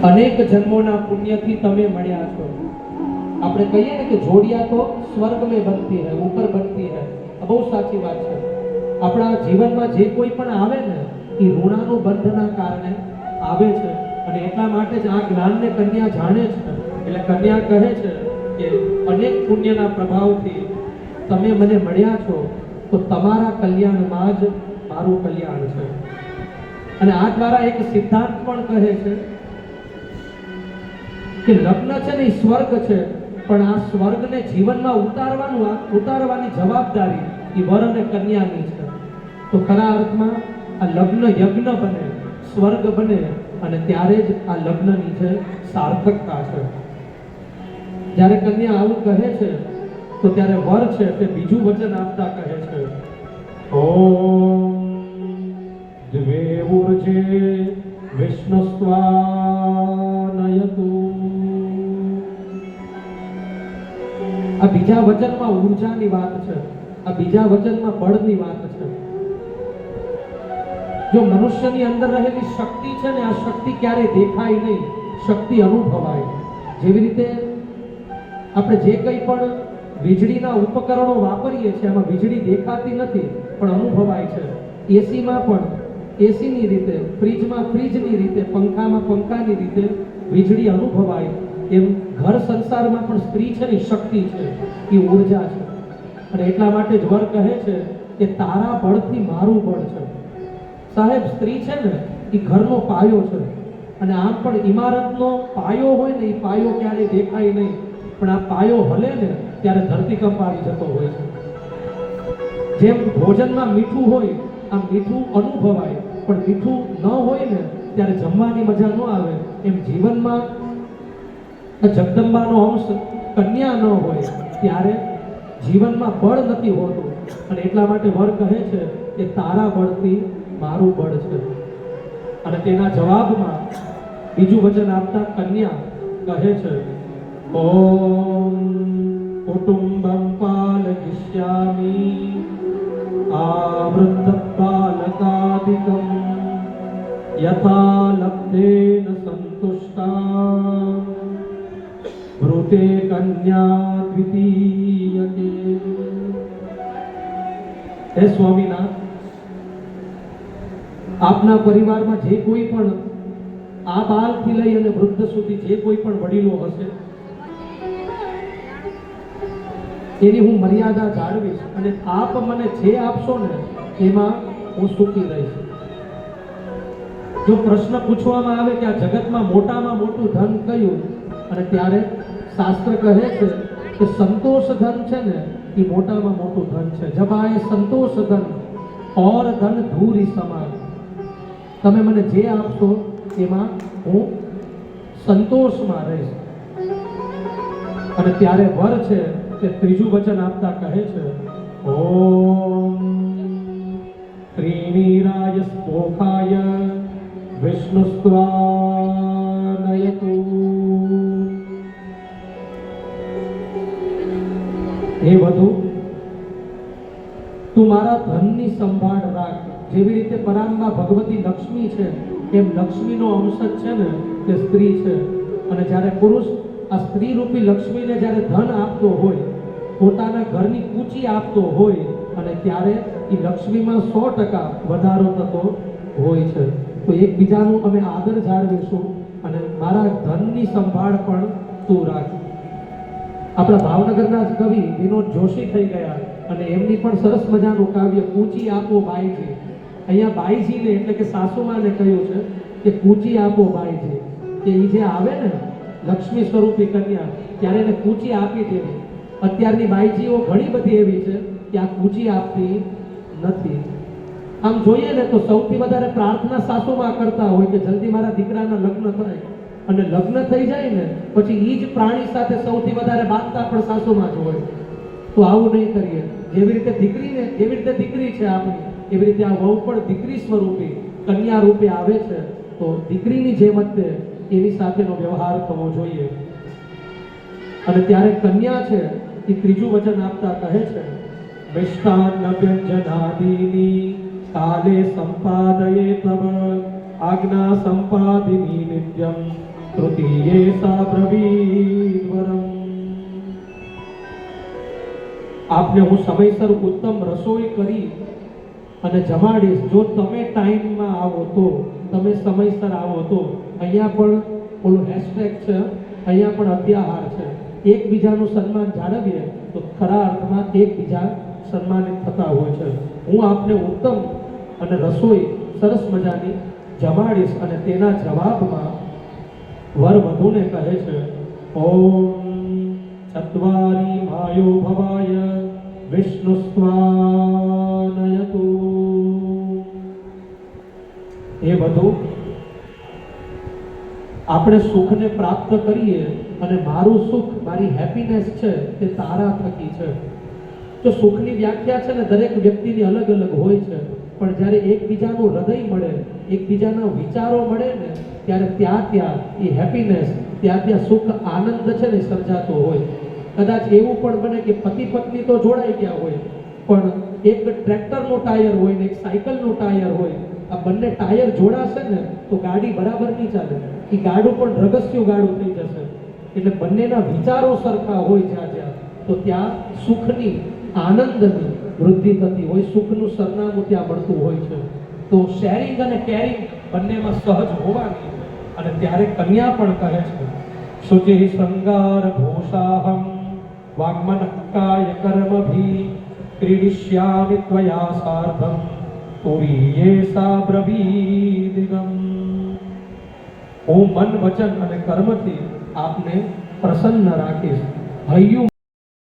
અનેક જન્મોના પુણ્યથી તમે મળ્યા છો. આપણે કહીએ ને કે જોડિયા તો સ્વર્ગ में बनती है, ऊपर बनती है. આ બહુ સાચી વાત છે. આપણા જીવનમાં જે કોઈ પણ આવે ને એ ઋણાનું બંધના કારણે આવે છે, અને એટલા માટે જ આ જ્ઞાનને કન્યા જાણે છે. એટલે કન્યા કહે છે કે અનેક પુણ્યના પ્રભાવથી તમે મને મળ્યા છો, તો તમારા કલ્યાણમાં જ મારું કલ્યાણ છે. અને આ દ્વારા એક સિદ્ધાંત પણ કહે છે કે લગ્ન છે ને એ સ્વર્ગ છે, પણ આ સ્વર્ગને જીવનમાં ઉતારવાની જવાબદારી એ વર અને કન્યાની છે. તો ખરા અર્થમાં આ લગ્ન યજ્ઞ બને, સ્વર્ગ બને, અને ત્યારે જ આ લગ્નની છે સાર્થકતા છે. જ્યારે કન્યા આવું કહે છે તો ત્યારે વર છે તે બીજું વચન આપતા કહે છે, ઓમ દ્વે ઉર્જે વિષ્ણુસ્વાનયતુ. આ બીજા વચનમાં ઊર્જાની વાત છે, આ બીજા વચનમાં બળની વાત છે. જો મનુષ્યની અંદર રહેલી શક્તિ છે ને, આ શક્તિ ક્યારે દેખાય નહીં, શક્તિ અનુભવાય. જેવી રીતે આપણે જે કંઈ પણ વીજળીના ઉપકરણો વાપરીએ છીએ, એમાં વીજળી દેખાતી નથી પણ અનુભવાય છે. એસીમાં પણ એસીની રીતે, ફ્રીજમાં ફ્રીજની રીતે, પંખામાં પંખાની રીતે વીજળી અનુભવાય. એમ ઘર સંસારમાં પણ સ્ત્રી છે ને શક્તિ છે, એ ઊર્જા છે. અને એટલા માટે જ વર કહે છે કે તારા બળથી મારું બળ છે. સાહેબ, સ્ત્રી છે ને એ ઘરનો પાયો છે, અને આમ પણ ઇમારતનો પાયો હોય ને, એ પાયો ક્યારેય દેખાય નહીં, પણ આ પાયો હલે ને ત્યારે ધરતીકંપ આવી જતો હોય છે. જેમ ભોજનમાં મીઠું હોય, આ મીઠું અનુભવાય, પણ મીઠું ન હોય ને ત્યારે જમવાની મજા ન આવે. એમ જીવનમાં જગદંબાનો અંશ કન્યા ન હોય ત્યારે જીવનમાં બળ નથી હોતું. અને એટલા માટે વર કહે છે કે તારા બળથી મારું બળ છે. અને તેના જવાબમાં બીજું વચન આપતા કન્યા કહે છે, ઓમ કુટુંબમ પાલયિષ્યામિ આવૃદ્ધ બાલકાદિકમ યથા લબ્ધેન સંતુષ્ટા બ્રૂતે કન્યા દ્વિતીયકે. હે સ્વામીનાથ, આપના પરિવારમાં જે કોઈ પણ આ બાળથી લઈ અને વૃદ્ધ સુધી જે કોઈ પણ વડીલો હશે, એની હું મર્યાદા જાળવીશ, અને આપ મને જે આપશો ને એમાં હું સુખી રહીશ. જો પ્રશ્ન પૂછવામાં આવે કે આ જગતમાં મોટામાં મોટું ધન કયું, અને ત્યારે શાસ્ત્ર કહે છે કે સંતોષ ધન છે ને એ મોટામાં મોટું ધન છે. જબ આએ સંતોષ ધન ઓર ધન ધૂરી સમાન. તમે મને જે આપશો એમાં હું સંતોષમાં રહીશ. અને ત્યારે વર છે તે ત્રીજું વચન આપતા કહે છે, ઓમ ત્રિનીરાય સ્પોકાય વિષ્ણુસ્વાનયતુ. હે વધુ, તું મારા ધનની સંભાળ રાખ. જેવી રીતે પરાંબા ભગવતી લક્ષ્મી છે, એમ લક્ષ્મીનો અંશ છે ને તે સ્ત્રી છે. અને જ્યારે પુરુષ આ સ્ત્રી રૂપી લક્ષ્મીને જ્યારે ધન આપતો હોય, પોતાના ઘરની કૂચી આપતો હોય, અને ત્યારે એ લક્ષ્મીમાં 100% વધારો થતો હોય છે. તો એકબીજાનું અમે આદર જાળવીશું, અને મારા ધનની સંભાળ પણ તું રાખ. આપણા ભાવનગરના જ કવિ વિનોદ જોશી થઈ ગયા, અને એમની પણ સરસ મજાનું કાવ્ય કૂચી આપો બાઈજી. અહીંયા બાઈજીને એટલે કે સાસુમાને કહ્યું છે કે કૂચી આપો બાઈજી, કે એ જે આવે ને લક્ષ્મી સ્વરૂપી કન્યા, ત્યારે એને કૂચી આપી દેવી. અત્યારની બાઈજીઓ ઘણી બધી એવી છે કે આ કૂચી આપતી નથી. આમ જોઈએ ને તો સૌથી વધારે પ્રાર્થના સાસુમાં કરતા હોય કે જલ્દી મારા દીકરાના લગ્ન થાય, અને લગ્ન થઈ જાય ને પછી એ જ પ્રાણી સાથે સૌથી વધારે બાંધતા પણ સાસુમાં જ હોય. તો આવું નહીં કરીએ. જેવી રીતે દીકરી છે આપણી, એવી રીતે આ વહુ પણ દીકરી સ્વરૂપી કન્યા રૂપે આવે છે. તો દીકરીની જેમ જ એની સાથેનો વ્યવહાર થવો જોઈએ. અને ત્યારે કન્યા છે એ ત્રીજું વચન આપતા કહે છે, મિષ્ટાન્ન વ્યંજનાદીની કાલે સંપાદયે તવ આજ્ઞા સંપાદિની નિત્યમ તૃતીયે સા બ્રવીદ વરમ. આપને હું સમયસર ઉત્તમ રસોઈ કરી અને જમાડીશ જો તમે ટાઈમમાં આવો તો, તમે સમયસર આવો તો. અહીંયા પણ ઓલું હેશટેગ છે, અહીંયા પણ અધ્યાહાર છે. એકબીજાનું સન્માન જાળવીએ તો ખરા અર્થમાં એકબીજા સન્માનિત થતા હોય છે. હું આપને ઉત્તમ અને રસોઈ સરસ મજાની જમાડીશ અને તેના જવાબમાં વર વધુને કહે છે ઓમ ચત્વારી માયો ભવાય વિષ્ણુસ્વાનયતુ. એ બધું આપણે સુખને પ્રાપ્ત કરીએ અને મારું સુખ, મારી હેપીનેસ છે તે તારા થકી છે. તો સુખની વ્યાખ્યા છે ને દરેક વ્યક્તિની અલગ અલગ હોય છે, પણ જ્યારે એકબીજાનું હૃદય મળે, એકબીજાના વિચારો મળે ને ત્યારે ત્યાં એ હેપીનેસ, ત્યાં સુખ આનંદ છે ને સર્જાતો હોય. કદાચ એવું પણ બને કે પતિ પત્ની તો જોડાઈ ગયા હોય, પણ એક ટ્રેક્ટરનું ટાયર હોય ને એક સાયકલનું ટાયર હોય, આ બંને ટાયર જોડાશે ને તો ગાડી બરાબર નહીં ચાલે, એ ગાડું પણ રગસ્યું ગાડું થઈ જશે. એટલે બંનેના વિચારો સરખા હોય જ્યાં તો ત્યાં સુખની, આનંદની વૃદ્ધિ થતી હોય, સુખનું સરનામું ત્યાં મળતું હોય છે. તો શેરિંગ અને કેરિંગ બંનેમાં સહજ હોવાની. અને ત્યારે કન્યા પણ કહે છે શુચિ શૃંગાર ભૂષાહમ વાગ્મન કાય કર્મભી ક્રીડિષ્યામિ ત્વયા સાર્ધમ તુરીયે સા બ્રવીદિગમ. હું મન, વચન અને કર્મથી આપને પ્રસન્ન રાખીશ. હૈયું